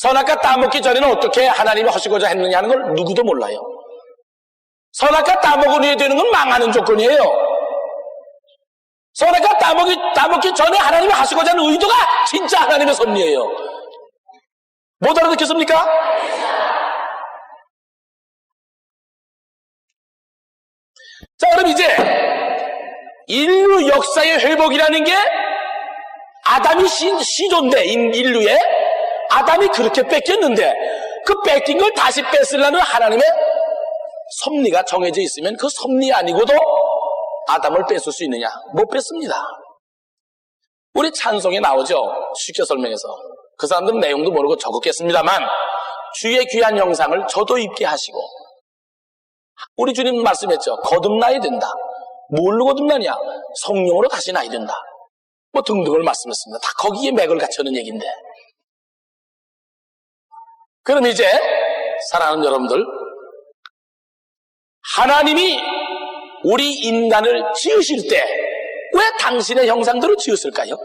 선악과 따먹기 전에는 어떻게 하나님이 하시고자 했느냐는 걸 누구도 몰라요. 선악과 따먹으려 되는 건 망하는 조건이에요. 선악과 따먹기 전에 하나님이 하시고자 하는 의도가 진짜 하나님의 섭리예요. 못 알아듣겠습니까? 자, 그럼 이제 인류 역사의 회복이라는 게 아담이 시조인데, 인류에 아담이 그렇게 뺏겼는데 그 뺏긴 걸 다시 뺏으려는 하나님의 섭리가 정해져 있으면 그 섭리 아니고도 아담을 뺏을 수 있느냐? 못 뺏습니다. 우리 찬송에 나오죠. 쉽게 설명해서. 그 사람들은 내용도 모르고 적었겠습니다만 주의 귀한 영상을 저도 입게 하시고, 우리 주님 말씀했죠. 거듭나야 된다. 뭘로 거듭나냐? 성령으로 다시 나야 된다. 뭐 등등을 말씀했습니다. 다 거기에 맥을 갖추는 얘기인데, 그럼 이제 사랑하는 여러분들, 하나님이 우리 인간을 지으실 때 왜 당신의 형상대로 지었을까요?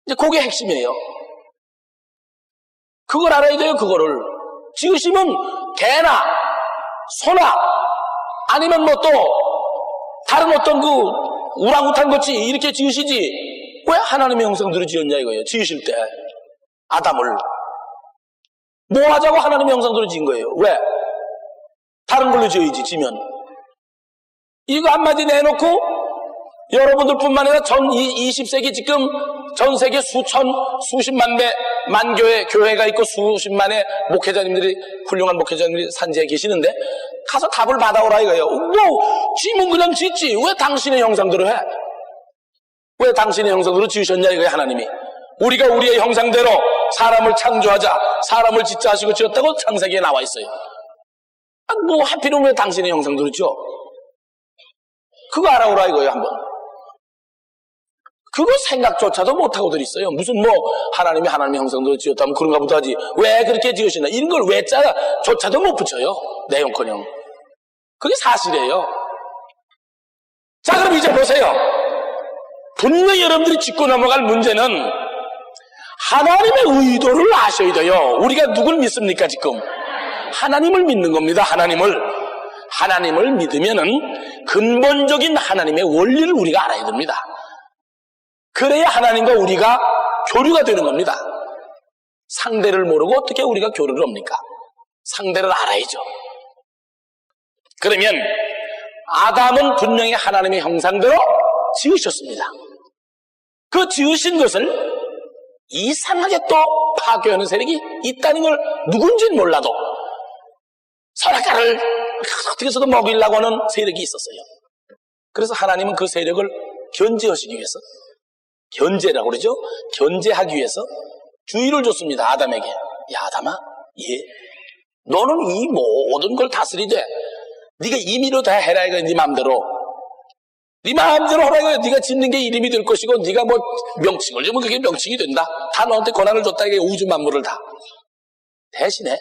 이제 그게 핵심이에요. 그걸 알아야 돼요. 그거를 지으시면 개나 소나 아니면 뭐 또 다른 어떤 그 우랑우탄 같이 이렇게 지으시지 왜 하나님의 형상대로 지었냐 이거예요. 지으실 때 아담을 뭐 하자고 하나님의 형상대로 지은 거예요. 왜? 다른 걸로 지어야지. 지면 이거 한마디 내놓고 여러분들뿐만 아니라 전 20세기 지금 전 세계 수십만 배 만교회 교회가 있고 수십만의 목회자님들이, 훌륭한 목회자님들이 산지에 계시는데 가서 답을 받아오라 이거예요. 뭐 지면 그냥 짓지 왜 당신의 형상대로 해? 왜 당신의 형상대로 지으셨냐 이거예요. 하나님이 우리가 우리의 형상대로 사람을 창조하자, 사람을 짓자 하시고 지었다고 창세기에 나와 있어요. 뭐 하필이면 왜 당신의 형상대로 지어? 그거 알아오라 이거예요. 한번 그거 생각조차도 못하고들 있어요. 무슨 뭐 하나님이 하나님의 형상대로 지었다면 그런가 보다 하지 왜 그렇게 지으시나 이런 걸 왜 짜조차도 못 붙여요. 내용커녕 그게 사실이에요. 자, 그럼 이제 보세요. 분명히 여러분들이 짚고 넘어갈 문제는 하나님의 의도를 아셔야 돼요. 우리가 누굴 믿습니까? 지금 하나님을 믿는 겁니다. 하나님을 믿으면은 근본적인 하나님의 원리를 우리가 알아야 됩니다. 그래야 하나님과 우리가 교류가 되는 겁니다. 상대를 모르고 어떻게 우리가 교류를 합니까? 상대를 알아야죠. 그러면 아담은 분명히 하나님의 형상대로 지으셨습니다. 그 지으신 것을 이상하게 또 파괴하는 세력이 있다는 걸 누군지는 몰라도 선악과를 어떻게 해서도 먹이려고 하는 세력이 있었어요. 그래서 하나님은 그 세력을 견제하시기 위해서, 견제라고 그러죠. 견제하기 위해서 주의를 줬습니다. 아담에게. 야, 아담아, 너는 이 모든 걸 다스리되 네가 임의로 다 해라 이거. 네 마음대로 하라 이거. 네가 짓는 게 이름이 될 것이고 네가 뭐 명칭을 주면 그게 명칭이 된다. 다 너한테 권한을 줬다 이게. 우주 만물을 다. 대신에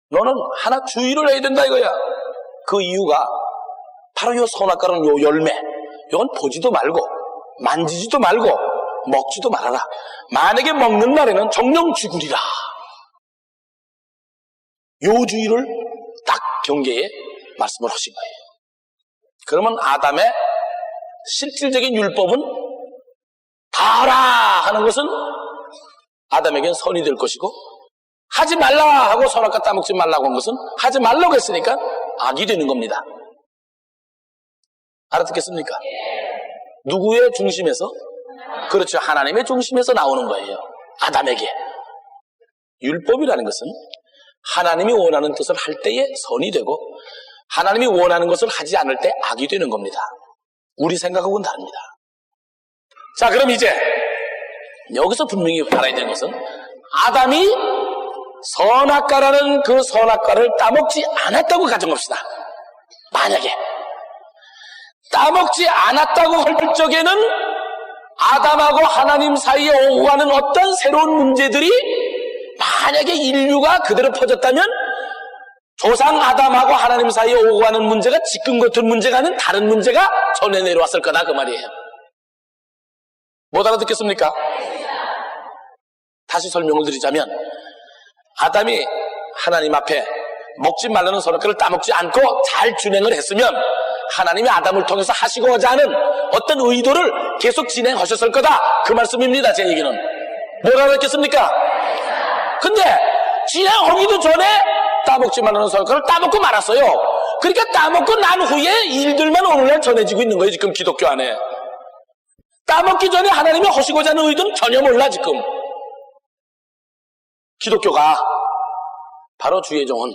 너는 하나 주의를 해야 된다 이거야. 그 이유가 바로 요 선악과는 요 열매, 이건 보지도 말고 만지지도 말고 먹지도 말아라. 만약에 먹는 날에는 정령 죽으리라. 요 주의를 딱 경계에 말씀을 하신 거예요. 그러면 아담의 실질적인 율법은 다하라 하는 것은 아담에겐 선이 될 것이고, 하지 말라 하고 선악과 따먹지 말라고 한 것은 하지 말라고 했으니까 악이 되는 겁니다. 알아듣겠습니까? 누구의 중심에서? 그렇죠. 하나님의 중심에서 나오는 거예요. 아담에게. 율법이라는 것은 하나님이 원하는 뜻을 할 때에 선이 되고 하나님이 원하는 것을 하지 않을 때 악이 되는 겁니다. 우리 생각하고는 다릅니다. 자, 그럼 이제 여기서 분명히 알아야 되는 것은 아담이 선악과라는 그 선악과를 따먹지 않았다고 가정합시다. 만약에 따먹지 않았다고 할 적에는 아담하고 하나님 사이에 오고 가는 어떤 새로운 문제들이 만약에 인류가 그대로 퍼졌다면 조상 아담하고 하나님 사이에 오고 가는 문제가 지금 같은 문제가 아닌 다른 문제가 전해 내려왔을 거다 그 말이에요. 못 알아듣겠습니까? 다시 설명을 드리자면, 아담이 하나님 앞에 먹지 말라는 선악과를 따먹지 않고 잘 준행을 했으면 하나님이 아담을 통해서 하시고자 하는 어떤 의도를 계속 진행하셨을 거다, 그 말씀입니다. 제 얘기는 뭘 알았겠습니까? 근데 진행하기도 전에 따먹지 말라는 선악과를 따먹고 말았어요. 그러니까 따먹고 난 후에 일들만 오늘날 전해지고 있는 거예요, 지금 기독교 안에. 따먹기 전에 하나님이 하시고자 하는 의도는 전혀 몰라. 지금 기독교가, 바로 주의 종은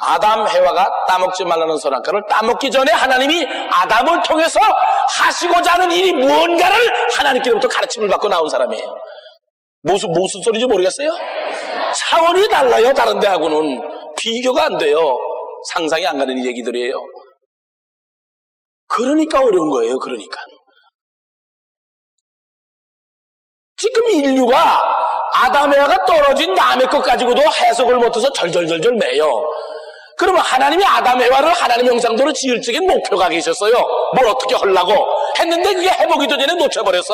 아담 해와가 따먹지 말라는 선악과를 따먹기 전에 하나님이 아담을 통해서 하시고자 하는 일이 무언가를 하나님께로부터 가르침을 받고 나온 사람이에요. 무슨 소리인지 모르겠어요? 차원이 달라요. 다른 데하고는 비교가 안 돼요. 상상이 안 가는 얘기들이에요. 그러니까 어려운 거예요. 그러니까 지금 인류가 아담 해와가 떨어진 남의 것 가지고도 해석을 못해서 절절절절 매요. 그러면 하나님이 아담 해와를 하나님 형상대로 지을 적인 목표가 계셨어요. 뭘 어떻게 하려고 했는데 그게 해보기도 전에 놓쳐버려서.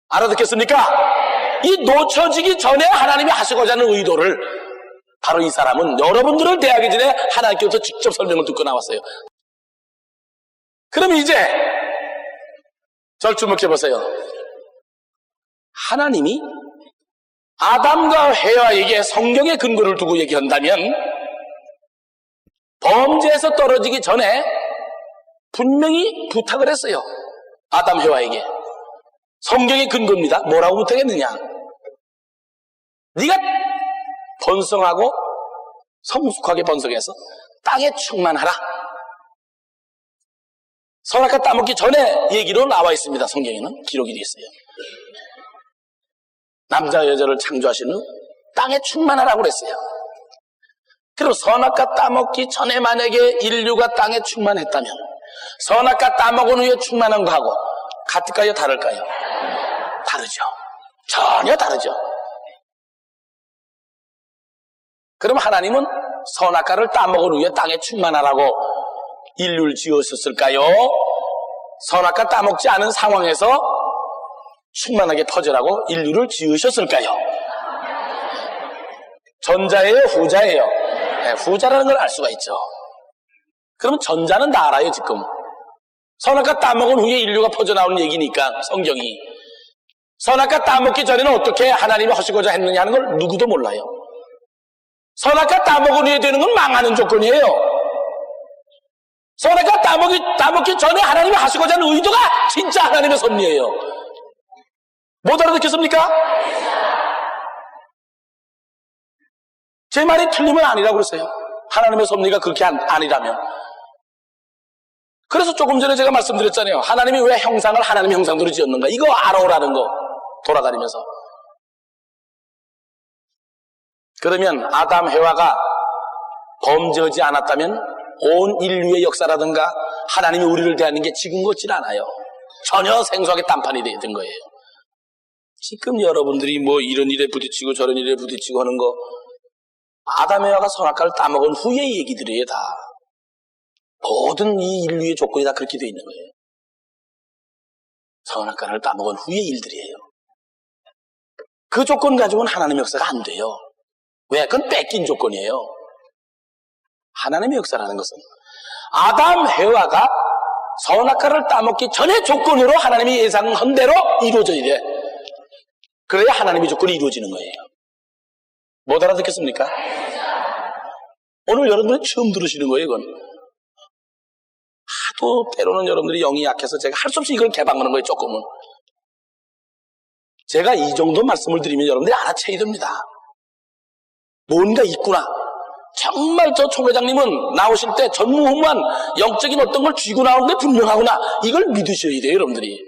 알아듣겠습니까? 이 놓쳐지기 전에 하나님이 하시고자 하는 의도를, 바로 이 사람은 여러분들을 대하기 전에 하나님께서 직접 설명을 듣고 나왔어요. 그럼 이제 절 주목해보세요. 하나님이 아담과 해와에게 성경의 근거를 두고 얘기한다면 범죄에서 떨어지기 전에 분명히 부탁을 했어요. 아담 해와에게. 성경의 근거입니다. 뭐라고 부탁했느냐? 네가 번성하고 성숙하게 번성해서 땅에 충만하라. 선악과 따먹기 전에 얘기로 나와 있습니다. 성경에는 기록이 되어 있어요. 남자 여자를 창조하신 후 땅에 충만하라고 그랬어요. 그럼 선악과 따먹기 전에 만약에 인류가 땅에 충만했다면 선악과 따먹은 후에 충만한 거하고 같을까요? 다를까요? 다르죠. 전혀 다르죠. 그럼 하나님은 선악과를 따먹은 후에 땅에 충만하라고 인류를 지으셨을까요? 선악과 따먹지 않은 상황에서 충만하게 퍼져라고 인류를 지으셨을까요? 전자예요? 후자예요? 네, 후자라는 걸 알 수가 있죠. 그러면 전자는 다 알아요. 지금 선악과 따먹은 후에 인류가 퍼져나오는 얘기니까 성경이. 선악과 따먹기 전에는 어떻게 하나님이 하시고자 했느냐 하는 걸 누구도 몰라요. 선악과 따먹은 후에 되는 건 망하는 조건이에요. 선악과 따먹기 전에 하나님이 하시고자 하는 의도가 진짜 하나님의 섭리예요. 못 알아듣겠습니까? 제 말이 틀리면 아니라고 그러세요. 하나님의 섭리가 그렇게 아니라면. 그래서 조금 전에 제가 말씀드렸잖아요. 하나님이 왜 형상을 하나님의 형상대로 지었는가, 이거 알아오라는 거, 돌아다니면서. 그러면 아담 해와가 범죄하지 않았다면 온 인류의 역사라든가 하나님이 우리를 대하는 게 지금 같진 않아요. 전혀 생소하게 딴판이 된 거예요. 지금 여러분들이 뭐 이런 일에 부딪히고 저런 일에 부딪히고 하는 거, 아담 해와가 선악과를 따먹은 후의 얘기들이에요. 다 모든 이 인류의 조건이 다 그렇게 되어 있는 거예요. 선악과를 따먹은 후의 일들이에요. 그 조건 가지고는 하나님의 역사가 안 돼요. 왜? 그건 뺏긴 조건이에요. 하나님의 역사라는 것은 아담 해와가 선악과를 따먹기 전에 조건으로 하나님이 예상한 대로 이루어져야 돼. 그래야 하나님의 조건이 이루어지는 거예요. 못 알아듣겠습니까? 오늘 여러분들이 처음 들으시는 거예요. 이건 하도 때로는 여러분들이 영이 약해서 제가 할 수 없이 이걸 개방하는 거예요. 조금은 제가 이 정도 말씀을 드리면 여러분들이 알아채야 됩니다. 뭔가 있구나. 정말 저 총회장님은 나오실 때 전무후무한 영적인 어떤 걸 쥐고 나오는데 분명하구나. 이걸 믿으셔야 돼요. 여러분들이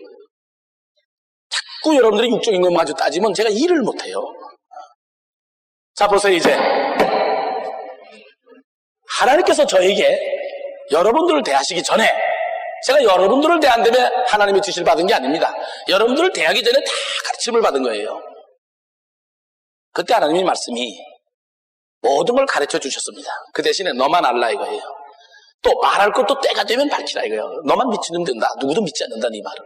자꾸 여러분들이 육적인 것마저 따지면 제가 일을 못해요. 자, 보세요. 이제 하나님께서 저에게 여러분들을 대하시기 전에, 제가 여러분들을 대한다면 하나님의 지시를 받은 게 아닙니다. 여러분들을 대하기 전에 다 가르침을 받은 거예요. 그때 하나님의 말씀이 모든 걸 가르쳐 주셨습니다. 그 대신에 너만 알라 이거예요. 또 말할 것도 때가 되면 밝히라 이거예요. 너만 믿으면 된다. 누구도 믿지 않는다 이 말을.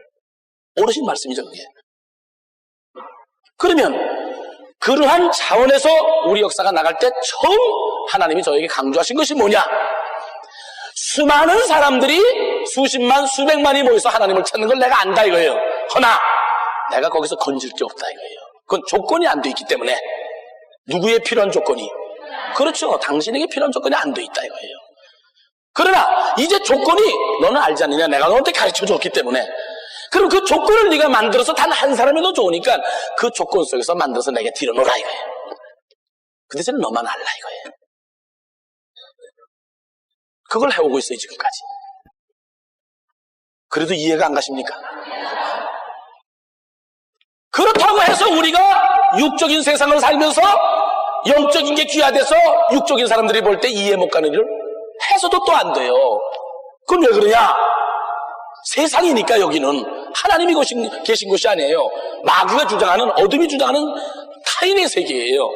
어르신 말씀이죠 그게. 그러면 그러한 차원에서 우리 역사가 나갈 때 처음 하나님이 저에게 강조하신 것이 뭐냐? 수많은 사람들이 수십만, 수백만이 모여서 하나님을 찾는 걸 내가 안다 이거예요. 허나 내가 거기서 건질 게 없다 이거예요. 그건 조건이 안 돼 있기 때문에. 누구의 필요한 조건이? 그렇죠. 당신에게 필요한 조건이 안 돼 있다 이거예요. 그러나 이제 조건이 너는 알지 않느냐? 내가 너한테 가르쳐 줬기 때문에. 그럼 그 조건을 네가 만들어서 단 한 사람이라도 좋으니까 그 조건 속에서 만들어서 내게 들여놓으라 이거예요. 그 대신에 너만 알라 이거예요. 그걸 해오고 있어요 지금까지. 그래도 이해가 안 가십니까? 그렇다고 해서 우리가 육적인 세상을 살면서 영적인 게 귀화돼서 육적인 사람들이 볼 때 이해 못 가는 일을 해서도 또 안 돼요. 그건 왜 그러냐? 세상이니까 여기는 하나님이 계신 곳이 아니에요. 마귀가 주장하는, 어둠이 주장하는 타인의 세계예요.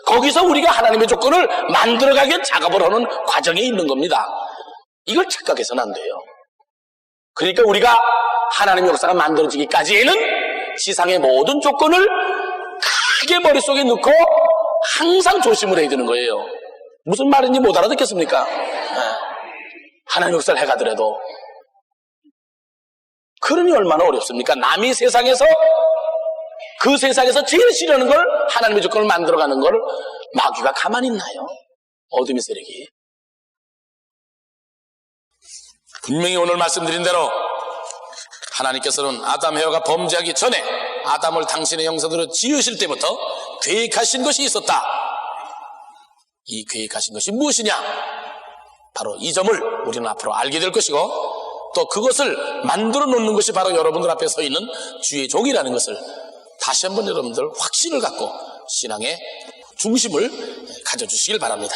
거기서 우리가 하나님의 조건을 만들어가기 작업을 하는 과정에 있는 겁니다. 이걸 착각해서는 안 돼요. 그러니까 우리가 하나님의 역사가 만들어지기까지에는 지상의 모든 조건을 크게 머릿속에 넣고 항상 조심을 해야 되는 거예요. 무슨 말인지 못 알아듣겠습니까? 하나님의 역사를 해가더라도. 그러니 얼마나 어렵습니까? 남이 세상에서 그 세상에서 제일 싫어하는 걸 하나님의 조건을 만들어가는 걸 마귀가 가만히 있나요? 어둠의 세력이. 분명히 오늘 말씀드린 대로 하나님께서는 아담 해와가 범죄하기 전에 아담을 당신의 형상대로 지으실 때부터 계획하신 것이 있었다. 이 계획하신 것이 무엇이냐? 바로 이 점을 우리는 앞으로 알게 될 것이고 또 그것을 만들어 놓는 것이 바로 여러분들 앞에 서 있는 주의 종이라는 것을 다시 한번 여러분들 확신을 갖고 신앙의 중심을 가져주시길 바랍니다.